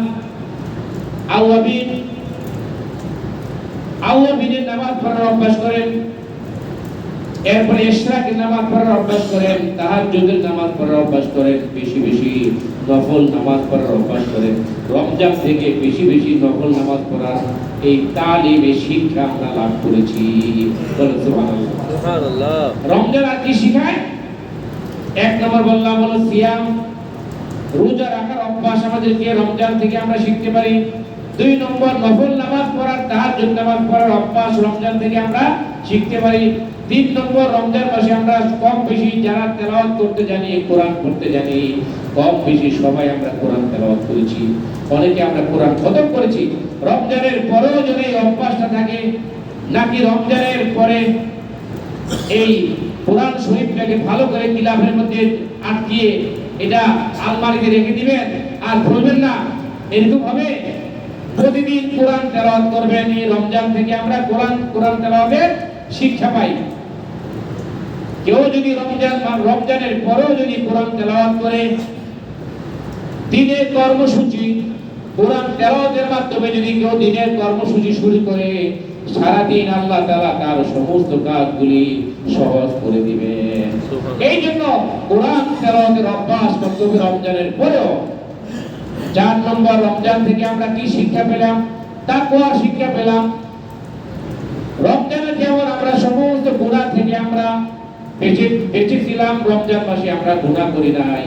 আওয়াবিনের নামাজ পড়ার অভ্যাস করেন। এরপরে ইশরাকের নামাজ পড়ার অভ্যাস করেন, তাহাজ্জুদের নামাজ পড়ার অভ্যাস করেন, বেশি বেশি নফল নামাজ পড়ার অভ্যাস করেন। রমজান থেকে বেশি বেশি নফল নামাজ পড়ার এই তালিমে শিক্ষা আমরা লাভ করেছি। বলেন সুবহানাল্লাহ। সুবহানাল্লাহ। রমজান আর কি শিখায়? 1 নম্বর বললাম হলো সিয়াম, রোজা রাখার অভ্যাস আমাদেরকে রমজান থেকে আমরা শিখতে পারি। 2 নম্বর নফল নামাজ পড়ার, তাহাজ্জুদ নামাজ পড়ার অভ্যাস রমজান থেকে আমরা শিখতে পারি। 3 নম্বর, রমজান মাসে আমরা কম বেশি যারা তেলাওয়াত করতে জানি, কোরআন পড়তে জানি, কম বেশি সবাই আমরা কোরআন তেলাওয়াত করেছি, অনেকে আমরা কোরআন খতম করেছি। রমজানের পরেও যদি এই অভ্যাসটা থাকে, নাকি রমজানের পরে এই কোরআন শরীফটাকে ভালো করে গিলাফের মধ্যে আটকিয়ে এটা আলমারিতে রেখে দিবেন আর খুলবেন না, এরকম হবে? প্রতিদিন কোরআন তেলাওয়াত করবেন। এই রমজান থেকে আমরা কোরআন তেলাওয়াতের শিক্ষা পাই। কেউ যদি রমজানের পরেও যদি কোরআন তেলাওয়াত করে, দিনের কর্মসূচি কোরআন তেলাওয়াতের মাধ্যমে যদি কেউ দিনের কর্মসূচি শুরু করে, সারাদিন আল্লাহ তাআলা তার সমস্ত কাজগুলি সহজ করে দিবেন। এই জন্য কোরআন তেলাওয়াতের অভ্যাস করতে হবে রমজানের পরেও। 4 নম্বর, রমজান থেকে আমরা কি শিক্ষা পেলাম? তাকওয়ার শিক্ষা পেলাম। রমজানে যেমন আমরা সমস্ত গুনাহ থেকে আমরা বেঁচেছিলাম, রমজান মাসে আমরা গুনাহ করি নাই,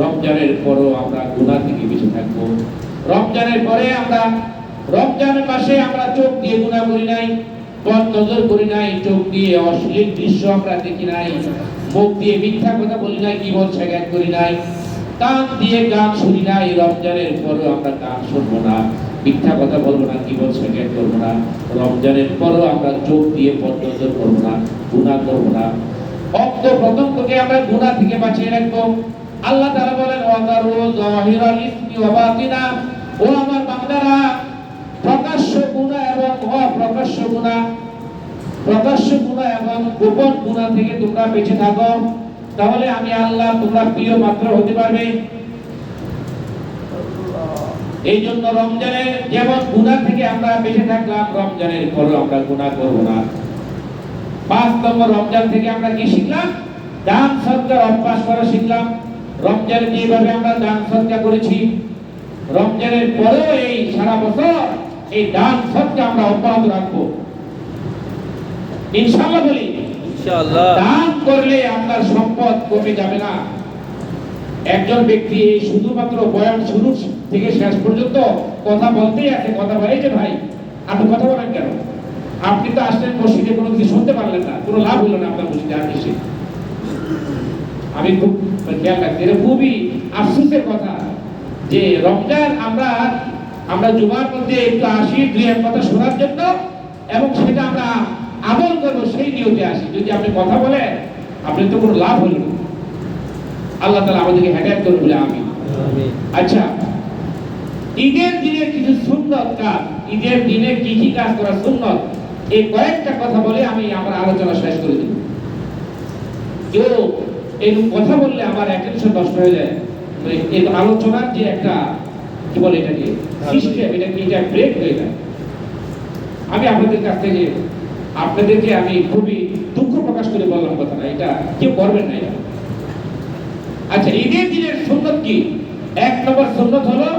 রমজানের পরও আমরা গুনাহ থেকে বেঁচে থাকবো। রমজানের পরে আমরা রমজানের মাসে আমরা চোখ দিয়ে গুনাহ করি নাই, বদ নজর করি নাই, চোখ দিয়ে অশ্লীল দৃশ্য আমরা দেখি নাই, মুখ দিয়ে মিথ্যা কথা বলি নাই, গীবত শেখায়ত করি নাই, কান দিয়ে গান শুনি নাই। রমজানের পরও আমরা গান শুনবো না, মিথ্যা কথা বলবো না, গীবত শেখায়ত করবো না। রমজানের পরও আমরা চোখ দিয়ে বদ নজর করবো না, গুনাহ করবো না। অঙ্গ প্রত্যঙ্গকে আমরা গুনাহ থেকে বাঁচিয়ে রাখবো। আল্লাহ তাআলা বলেন ওয়াদারু যাহিরাল ইসমি ওয়া বাতিনা, ও আমার বান্দারা প্রকাশ্য গুনাহ এবং অপ্রকাশ্য গুনাহ, প্রকাশ্য গুনাহ এবং গোপন গুনাহ থেকে তোমরা বেঁচে থাকো, তাহলে আমি আল্লাহ তোমরা প্রিয় পাত্র হতে পারবে। এই জন্য রমজানের যেমন গুনাহ থেকে আমরা বেঁচে থাকলাম, রমজানের পরও আমরা গুনাহ করব না। 5 নম্বর রমজান থেকে আমরা কি শিখলাম? দান সদকার অভ্যাস করা শিখলাম। রমজানে যেভাবে আমরা দান সদকা করেছি, রমজানের পরেও এই সারা বছর এই দান সদকা আমরা অব্যাহত রাখবো ইনশাআল্লাহ। বলি ইনশাআল্লাহ। দান করলে আপনার সম্পদ কমে যাবে না। একজন ব্যক্তি এই শুধুমাত্র বয়ান শুরু থেকে শেষ পর্যন্ত কথা বলতেই আছে, কথা বলেই যে ভাই আপনি কথা বলেন কেন? আপনি তো আসলেন মসজিদে, কোনো কিছু শুনতে পারলেন না, কোনো লাভ হলো না আপনার মসজিদে আর এসে। আমি খুব খেয়াল রাখছি, এটা খুবই আফসোসের কথা যে রমজান আমরা জুমার মধ্যে একটু আসি দুই এক কথা শোনার জন্য এবং সেটা আমরা আমল করবো সেই নিয়তে আসি। যদি আপনি কথা বলেন আপনি তো কোনো লাভ হলো না। আল্লাহ তাআলা আমাদেরকে হেদায়েত করুন বলে আমিন। আচ্ছা, ঈদের দিনে কিছু সুন্নত কাজ, ঈদের দিনে কি কি কাজ করা সুন্নত, এই কয়েকটা কথা বলে আমি আমার আলোচনা শেষ করে দেব। কেউ এই কথা বললে আমার অ্যাটেনশন নষ্ট হয়ে যায়, মানে এই আলোচনার যে একটা কি বলে এটাকে সিস্টেম, এটা ব্রেক হয়ে যায়। আমি আপনাদের কাছ থেকে আপনাদেরকে আমি খুবই দুঃখ প্রকাশ করে বললাম কথাটা, এটা কেউ করবেন না এটা। আচ্ছা, ঈদের দিনের সুন্নত কি? 1 নম্বর সুন্নত হলো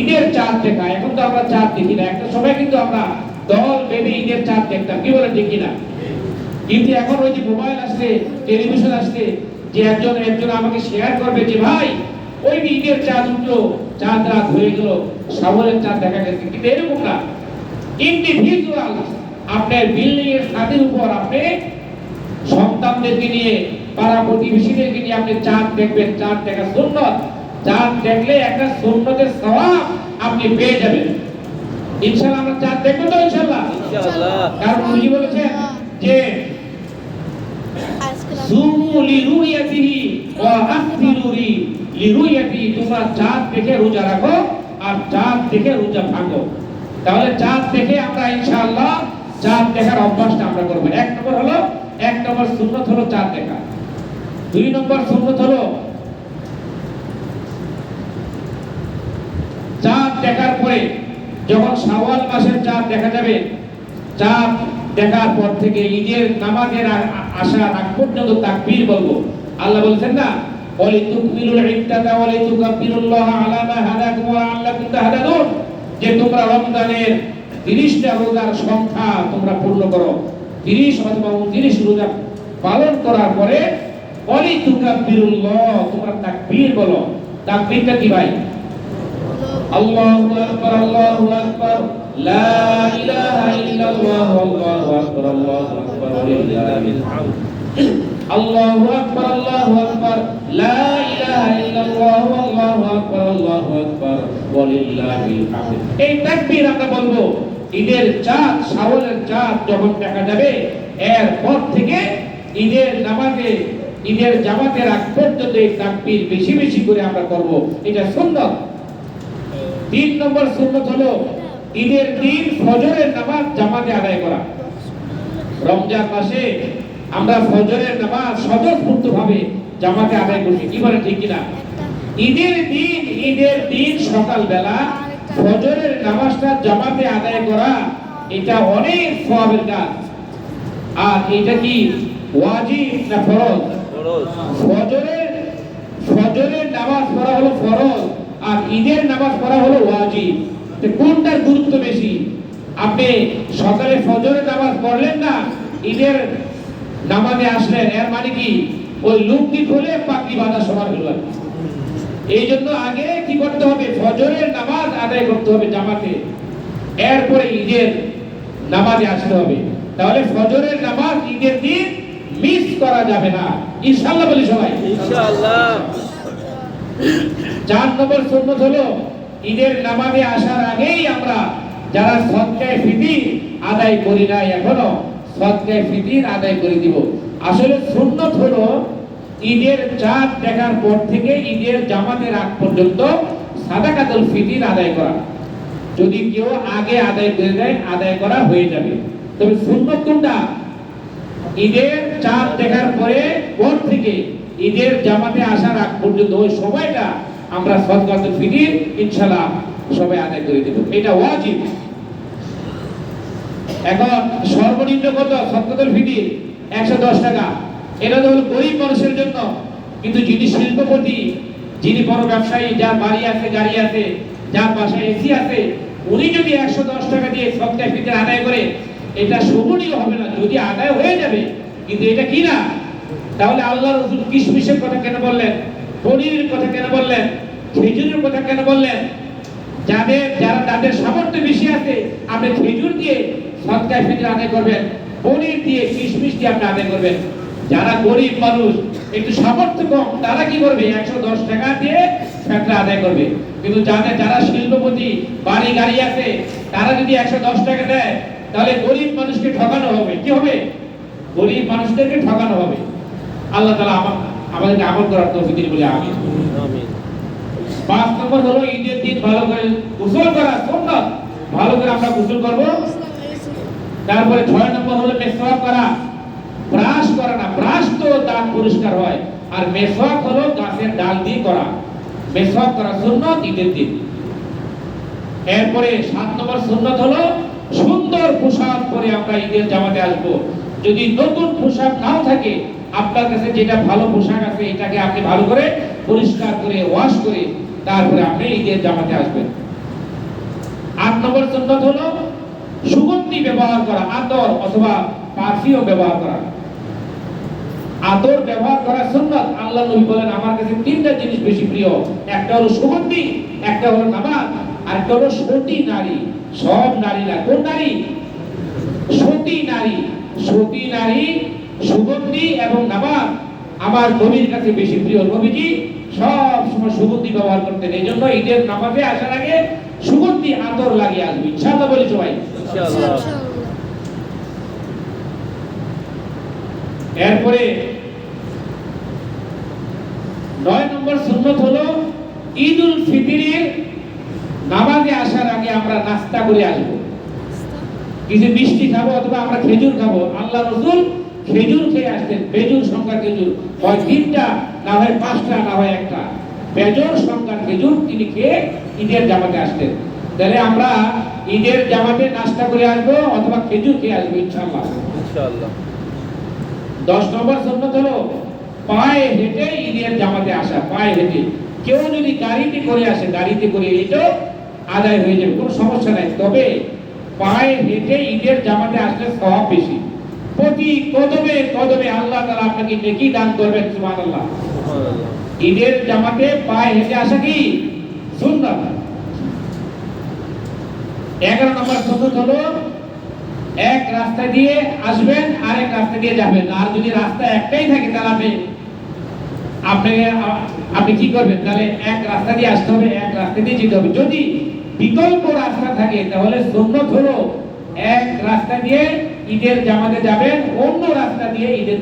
ঈদের চাঁদ দেখা। এখন তো আমরা চাঁদ দেখি না, একটা সময় কিন্তু আমরা দল বেঁধে ঈদের চাঁদ দেখতাম, কি বলেন ঠিক কিনা? কিন্তু এখন ওই যে মোবাইল আসছে, টেলিভিশন আসছে, যে একজন আমাকে শেয়ার করবে যে ভাই ওই ঈদের চাঁদ উঠলো, চাঁদ রাত হয়ে গেল, শ্রাবণের চাঁদ দেখা গেছে। কিন্তু এরকম না, ইন্ডিভিজুয়াল আপনার বিল্ডিং এর ছাদের উপর আপনি সন্তানদেরকে নিয়ে, পাড়া প্রতিবেশীদেরকে নিয়ে আপনি চাঁদ দেখবেন। চাঁদ দেখা সুন্নত। চাঁদ দেখলে একটা সুন্নতের সওয়াব আপনি পেয়ে যাবেন ইনশাআল্লাহ। আমরা চাঁদ দেখব তো ইনশাআল্লাহ। কারণ উনি বলেছেন যে সুমু লিরুয়াতিহি ওয়া আফতিরু লিরুয়াতিহি, তোমরা চাঁদ দেখে রোজা রাখো আর চাঁদ দেখে রোজা ভাঙো। তাহলে চাঁদ দেখে আমরা ইনশাআল্লাহ চাঁদ দেখার অভ্যাসটা আমরা করব। 1 নম্বর সুন্নত হলো চাঁদ দেখা। 2 নম্বর সুন্নত হলো চাঁদ দেখার পরে যখন শাওয়াল মাসের চাঁদ দেখা যাবে, চাঁদ দেখার পর থেকে ঈদের নামাজের আসার আগ পর্যন্ত তাকবীর বলবো। আল্লাহ বলেছেন না, ওয়ালিতুকমিলুল ইদ্দাতা ওয়ালিতুকাব্বিরুল্লাহা আলা মা হাদাকুম ওয়া লাআল্লাকুম তাহতাদুন, যে তোমরা রমজানের 30টা রোজার সংখ্যা তোমরা পূর্ণ করো। 30 অথবা 29 রোজা পালন করার পরে ওয়ালিতুকাব্বিরুল্লাহ, তোমরা তাকবীর বলো। তাকবীরটা কি ভাই? আল্লাহু আকবার, আল্লাহু আকবার, লা ইলাহা ইল্লাল্লাহ, আল্লাহু আকবার, আল্লাহু আকবার, ওয়ালিল্লাহিল হামদ। আল্লাহু আকবার, আল্লাহু আকবার, লা ইলাহা ইল্লাল্লাহ, আল্লাহু আকবার, আল্লাহু আকবার, ওয়ালিল্লাহিল হামদ। এই তাকবীর আমরা বলবো ঈদের চাঁদ, শাওয়ালের চাঁদ যখন দেখা যাবে এরপর থেকে ঈদের নামাজে, ঈদের জামাতের আগ পর্যন্ত এই তাকবীর বেশি বেশি করে আমরা করব, এটা সুন্নাত। 3 নম্বর সুন্নাত হলো ঈদের দিন ফজরের নামাজ জামাতে আদায় করা। রমজান মাসে আমরা ফজরের নামাজ স্বতঃস্ফূর্তভাবে জামাতে আদায় করি, কি বলেন ঠিক কিনা? ঈদের দিন সকালবেলা ফজরের নামাজটা জামাতে আদায় করা এটা অনেক সওয়াবের কাজ। আর এটা কি ওয়াজিব না ফরজ? ফজরের নামাজ পড়া হলো ফরজ আর ঈদের নামাজ পড়া হলো ওয়াজিব। তো কোনটার গুরুত্ব বেশি? আপনি সকালে ফজরের নামাজ পড়লেন না, ঈদের নামাজে আসলেন, এর মানে কি ওই লুঙ্গি খুলে পাগড়ি বাঁধা সমান হলো। এই জন্য আগে কি করতে হবে? ফজরের নামাজ আদায় করতে হবে জামাতে, এরপরে ঈদের নামাজে আসতে হবে। তাহলে ফজরের নামাজ ঈদের দিন মিস করা যাবে না ইনশাআল্লাহ। বলি সবাই ইনশাআল্লাহ। 4 নম্বর সুন্নাত হলো ঈদের নামাজে আসার আগেই আমরা যারা সদকায়ে ফিতির আদায় করি না এখনো সদকায়ে ফিতির আদায় করে দিব। আসলে সুন্নাত হলো ঈদের চাঁদ দেখার পর থেকে ঈদের জামাতের আগ পর্যন্ত সাদাকাতুল ফিতর আদায় করা। যদি কেউ আগে আদায় করে দেয়, আদায় করা হয়ে যাবে। তবে সুন্নত কোনটা? ঈদের চাঁদ দেখার পর থেকে ঈদের জামাতে আসার আগ পর্যন্ত ওই সময়টা আমরা সাদাকাতুল ফিতর ইনশাআল্লাহ সবাই আদায় করে দেব, এটা ওয়াজিব। এখন সর্বনিম্ন কত সাদাকাতুল ফিতর? 110 টাকা। এটা তো হলো গরিব মানুষের জন্য। কিন্তু যিনি শিল্পপতি, যিনি বড় ব্যবসায়ী, যার বাড়ি আছে, গাড়ি আছে, যার বাসায় এসি আছে, উনি যদি 110 টাকা দিয়ে সাদাকাতুল ফিতর আদায় করে, এটা শোভনীয় হবে না। যদি আদায় হয়ে যাবে, কিন্তু এটা কি না। তাহলে আল্লাহ রাসূল কিশমিশের কথা কেন বললেন? পনিরের কথা কেন বললেন? খেজুরের কথা কেন বললেন? যারা তাদের সামর্থ্য বেশি আছে, আপনি খেজুর দিয়ে সাদাকাতুল ফিতর আদায় করবেন, পনির দিয়ে, কিশমিশ দিয়ে আপনি আদায় করবেন। যারা গরিব মানুষ, একটু সামর্থ্য কম, তারা কি করবে? 110 টাকা দিয়ে ফিতর আদায় করবে। কিন্তু যারা শিল্পপতি, বাড়ি গাড়ি আছে, তারা যদি 110 টাকা দেয়, তাহলে গরিব মানুষকে ঠকানো হবে। কি হবে? গরিব মানুষদেরকে ঠকানো হবে। আল্লাহ তাআলা আমাদেরকে আমল করার তৌফিক দিন বলে আমিন। আমিন। 5 নম্বর হলো ঈদের দিন ভালো করে গোসল করা সুন্নাত। ভালো করে আমরা গোসল করব। তারপরে 6 নম্বর হলো মেসওয়াক করা। ব্রাশ করা না, ব্রাশ তো দাঁত পরিষ্কার হয়, আর মেসওয়াক হলো গাছের ডাল দিয়ে করা। মেসওয়াক করা সুন্নাত ঈদের দিন। এরপরে 7 নম্বর সুন্নাত হলো সুন্দর পোশাক পরে আমরা ঈদের জামাতে আসব। যদি নতুন পোশাক নাও থাকে, আপনার কাছে যেটা ভালো পোশাক আছে, এটাকে আপনি ভালো করে পরিষ্কার করে ওয়াশ করে তারপরে আপনি ঈদের জামাতে আসবেন। 8 নম্বর সুন্নাত হলো সুগন্ধি ব্যবহার করা, আতর অথবা পারফিউম ব্যবহার করা। আতর ব্যবহার করা সুন্নাত। আল্লাহ নবী বলেন, আমার কাছে 3টা জিনিস বেশি প্রিয়। একটা হলো সুগন্ধি, একটা হলো নামাজ, আর একটা হলো সতী নারী। সব নারী না, কোন নারী? সতী নারী। সতী নারী, সুগন্ধি এবং নামাজ আমার নবীর কাছে বেশি প্রিয়। নবীজি সব সময় সুগন্ধি ব্যবহার করতেন। এই জন্য ঈদের নামাজে আসার আগে সুগন্ধি আতর লাগিয়ে আসবে ইনশাআল্লাহ, বলি সবাই ইনশাআল্লাহ। এরপরে 9 নম্বর সুন্নাত হলো ঈদুল ফিতরের নামাজে আসার আগে আমরা নাস্তা করে আসবো। কিছু মিষ্টি খাবো অথবা আমরা খেজুর খাবো। আল্লাহ রাসূল খেজুর খেয়ে আসতেন, বেজুর সংখ্যার খেজুর, হয় 3টা, না হয় 5টা, না হয় 1টা। বেজুর সংখ্যার খেজুর তিনি খেয়ে ঈদের জামাতে আসতেন। তাহলে আমরা ঈদের জামাতে নাস্তা করে আসবো অথবা খেজুর খেয়ে আসবো ইনশাআল্লাহ। ইনশাআল্লাহ। 10 নম্বর সুন্নাত হলো পায়ে হেঁটে ঈদের জামাতে আসা। পায়ে হেঁটে। কেউ যদি গাড়িতে করে আসে, গাড়িতে করে এটাও আদায় হয়ে যাবে, কোনো সমস্যা নাই। তবে পায়ে হেঁটে ঈদের জামাতে আসলে সওয়াব বেশি। প্রতি কদমে কদমে আল্লাহ তাআলা আপনাকে নেকি দান করবেন, সুবহানাল্লাহ। সুবহানাল্লাহ। ঈদের জামাতে পায়ে হেঁটে আসা কি সুন্নাত। 11 নম্বর সুন্নাত হলো এক রাস্তা দিয়ে আসবেন, আরেক রাস্তা দিয়ে যাবেন। আর যদি রাস্তা একটাই থাকে, তাহলে আপনি কি করবেন? তাহলে এক রাস্তা দিয়ে আসতে হবে, এক রাস্তা দিয়ে যেতে হবে। যদি বিকল্প রাস্তা থাকে, তাহলে সুন্নাত হলো এক রাস্তা দিয়ে ঈদের জামাতে যাবেন, অন্য রাস্তা দিয়ে ঈদের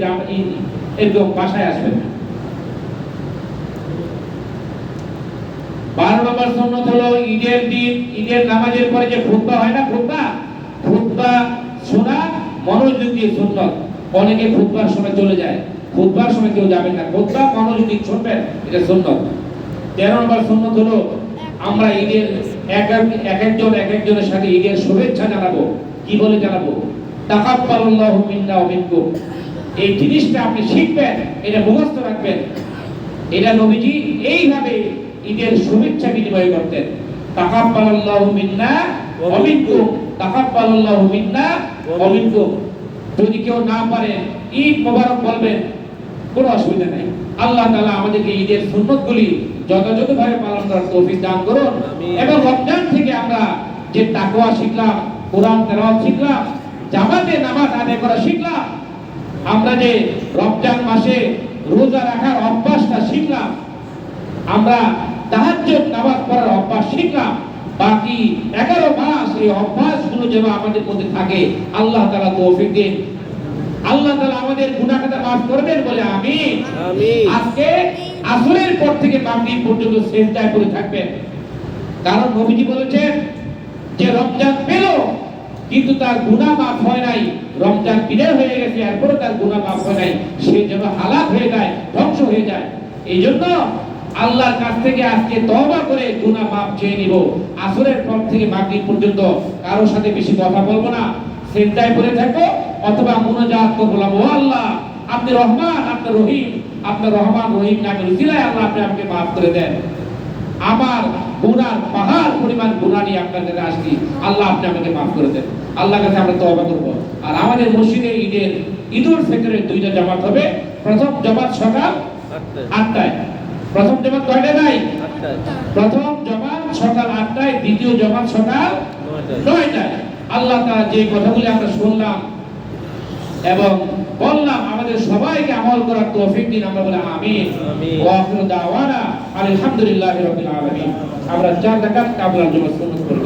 এরকম বাসায় আসবেন। 12 নম্বর সুন্নাত হলো ঈদের দিন, ঈদের নামাজের পরে যে খুতবা হয় না, খুতবা শোনা মনোযোগ দিয়ে সুন্নাত। অনেকে খুতবার সময় চলে যায়, খুতবার সময় কেউ যাবেন না, খুতবা মনোযোগ দিয়ে শুনবেন, এটা সুন্নাত। 13 নম্বর সুন্নাত হলো আমরা ঈদের এক একজনের সাথে ঈদের শুভেচ্ছা জানাবো। কি বলে জানাবো? তাকাব্বালাল্লাহু মিন্না ওয়া মিনকুম। এই জিনিসটা আপনি শিখবেন, এটা মুখস্থ রাখবেন। এটা নবীজি এইভাবে ঈদের শুভেচ্ছা বিনিময় করতেন। তাকাব্বালাল্লাহু মিন্না ওয়া মিনকুম, তাকাব্বালাল্লাহু মিন্না ওয়া মিনকুম। যদি কেউ না পারে ঈদ মোবারক বলবেন, কোনো অসুবিধা নাই। আল্লাহ তাআলা আমাদেরকে ঈদের সুন্নতগুলি যথাযথভাবে পালন করার তৌফিক দান করুন। এবং রমজান থেকে আমরা যে তাকওয়া শিখলাম, কোরআন তেলাওয়াত শিখলাম, জামাতে নামাজ আদায় করা শিখলাম, আমরা যে রমজান মাসে রোজা রাখার অভ্যাসটা শিখলাম, আমরা তাহাজ্জুদ নামাজ পড়ার অভ্যাস শিখলাম, বাকি 11 মাস এই অভ্যাসগুলো যেন আমাদের মধ্যে থাকে, আল্লাহ তাআলা তৌফিক দিন। আল্লাহ তাআলা আমাদের গুনাহ খাতা মাফ করবেন বলে আমিন। আমিন। আজকে আসরের পর থেকে মাগরিব পর্যন্ত সিজদায় পড়ে থাকবেন, কারণ নবীজি বলেছেন যে রমজান পেল কিন্তু তার গুনাহ মাফ হয় নাই, রমজান বিদায় হয়ে গেছে এরপরে তার গুনাহ মাফ হয় নাই, সে যেন হালাক হয়ে যায়, ধ্বংস হয়ে যায়। এই জন্য আল্লাহর কাছ থেকে আজকে তওবা করে গুনাহ মাফ চেয়ে নিব। আসরের পর থেকে মাগরিব পর্যন্ত কারোর সাথে বেশি কথা বলবো না, সিজদায় পড়ে থাকবো অথবা মুনাজাত করব, ও আল্লাহ আপনি রহমান, আপনি রহিম, আপনার রহমান রহিম নামের উসিলায় আল্লাহ আপনি আমাকে মাফ করে দেন। আমার গুনার পাহাড় পরিমাণ গুনাহ নিয়ে আপনার কাছে আসছি, আল্লাহ আপনি আমাকে মাফ করে দেন। আল্লাহর কাছে আমরা তওবা করব। আর আমাদের মসজিদে ঈদুল ফিতরের দুইটা জামাত হবে। প্রথম জামাত সকাল 8টায়। প্রথম জামাত কয়টা নাই? প্রথম জামাত সকাল 8টায়, দ্বিতীয় জামাত সকাল 9টায়। আল্লাহ তাআলা যে কথাগুলি আমরা শুনলাম এবং বললাম আমাদের সবাইকে আমল করার তৌফিক দিন, আমরা বলি আমিন। ওয়া আখিরু দাওয়ানা আলহামদুলিল্লাহি রাব্বিল আলামিন। আমরা 4 রাকাত কাবলার জন্য সুন্নাত পড়ব,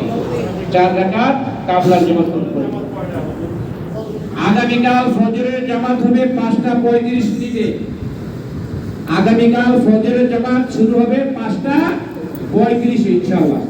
4 রাকাত কাবলার জন্য সুন্নাত পড়ব। আগামীকাল ফজরের জামাত হবে 5:35 মিনিটে। আগামীকাল ফজরের জামাত শুরু হবে 5:35 ইনশাআল্লাহ।